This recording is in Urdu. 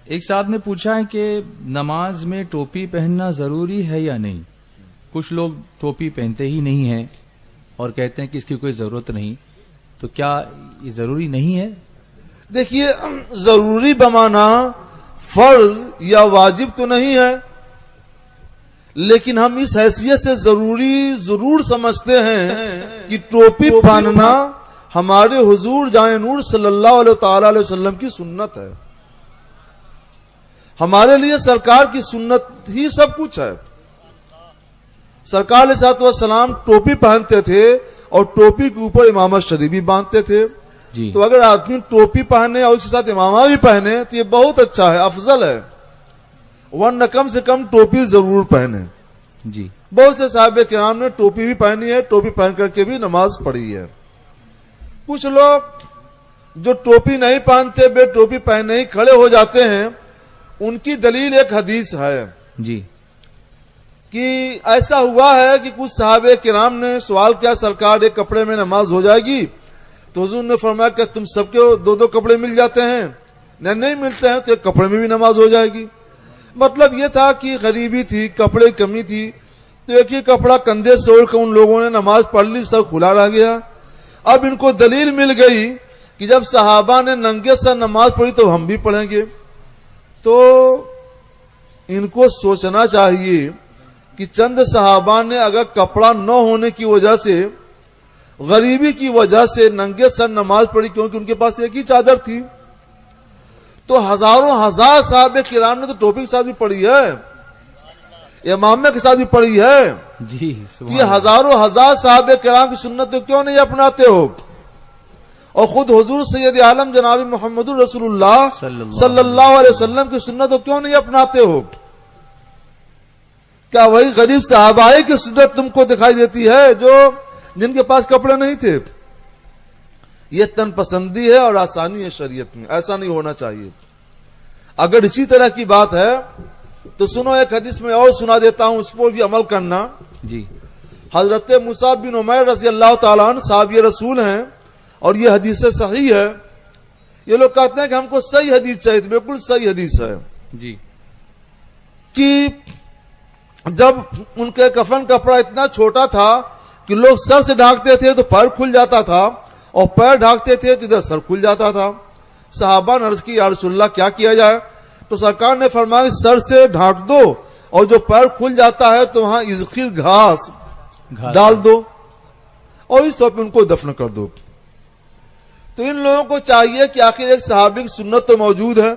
ایک ساتھ نے پوچھا ہے کہ نماز میں ٹوپی پہننا ضروری ہے یا نہیں؟ کچھ لوگ ٹوپی پہنتے ہی نہیں ہیں اور کہتے ہیں کہ اس کی کوئی ضرورت نہیں، تو کیا یہ ضروری نہیں ہے؟ دیکھیے، ضروری بمانا فرض یا واجب تو نہیں ہے، لیکن ہم اس حیثیت سے ضروری ضرور سمجھتے ہیں کہ ٹوپی پہننا ہمارے حضور جان نور صلی اللہ علیہ وسلم کی سنت ہے. ہمارے لیے سرکار کی سنت ہی سب کچھ ہے. سرکار علیہ الصلوۃ والسلام ٹوپی پہنتے تھے اور ٹوپی کے اوپر امامت شریف بھی باندھتے تھے. جی. تو اگر آدمی ٹوپی پہنے اور اس کے ساتھ امامہ بھی پہنے تو یہ بہت اچھا ہے، افضل ہے، ورنہ کم سے کم ٹوپی ضرور پہنے. جی. بہت سے صحابہ کرام نے ٹوپی بھی پہنی ہے، ٹوپی پہن کر کے بھی نماز پڑھی ہے. کچھ لوگ جو ٹوپی نہیں پہنتے، بے ٹوپی پہنے ہی کھڑے ہو جاتے ہیں، ان کی دلیل ایک حدیث ہے. جی. کہ ایسا ہوا ہے کہ کچھ صحابہ کرام نے سوال کیا، سرکار ایک کپڑے میں نماز ہو جائے گی؟ تو حضور نے فرمایا کہ تم سب کے دو کپڑے مل جاتے ہیں؟ نہیں ملتے ہیں تو ایک کپڑے میں بھی نماز ہو جائے گی. مطلب یہ تھا کہ غریبی تھی، کپڑے کی کمی تھی، تو ایک ہی کپڑا کندھے سے اوڑھ کر ان لوگوں نے نماز پڑھ لی، سر کھلا رہ گیا. اب ان کو دلیل مل گئی کہ جب صحابہ نے ننگے سر نماز پڑھی تو ہم بھی پڑھیں گے. تو ان کو سوچنا چاہیے کہ چند صحابہ نے اگر کپڑا نہ ہونے کی وجہ سے، غریبی کی وجہ سے ننگے سر نماز پڑھی، کیونکہ ان کے پاس ایک ہی چادر تھی، تو ہزاروں ہزار صحابہ کرام نے تو ٹوپی کے ساتھ بھی پڑھی ہے، امامہ کے ساتھ بھی پڑھی ہے. جی. یہ ہزاروں ہزار صحابہ کرام کی سنت تو کیوں نہیں اپناتے ہو؟ اور خود حضور سید عالم جناب محمد رسول اللہ صلی اللہ علیہ وسلم کی سنت تو کیوں نہیں اپناتے ہو؟ کیا وہی غریب صحابہ کی سنت تم کو دکھائی دیتی ہے جو جن کے پاس کپڑے نہیں تھے؟ یہ تن پسندی ہے اور آسانی ہے شریعت میں، ایسا نہیں ہونا چاہیے. اگر اسی طرح کی بات ہے تو سنو، ایک حدیث میں اور سنا دیتا ہوں، اس پر بھی عمل کرنا. جی. حضرت مصعب بن عمیر رضی اللہ تعالیٰ عنہ صحابی رسول ہیں اور یہ حدیث صحیح ہے. یہ لوگ کہتے ہیں کہ ہم کو صحیح حدیث چاہیے، بالکل صحیح حدیث ہے. جی. کہ جب ان کے کفن کپڑا اتنا چھوٹا تھا کہ لوگ سر سے ڈھانکتے تھے تو پیر کھل جاتا تھا، اور پیر ڈھانکتے تھے تو ادھر سر کھل جاتا تھا. صحابہ نے عرض کی، یا رسول اللہ کیا کیا جائے؟ تو سرکار نے فرمایا سر سے ڈھانک دو، اور جو پیر کھل جاتا ہے تو وہاں اذخر گھاس ڈال دو اور اس طور پہ ان کو دفن کر دو. تو ان لوگوں کو چاہیے کہ آخر ایک صحابی کی سنت تو موجود ہے.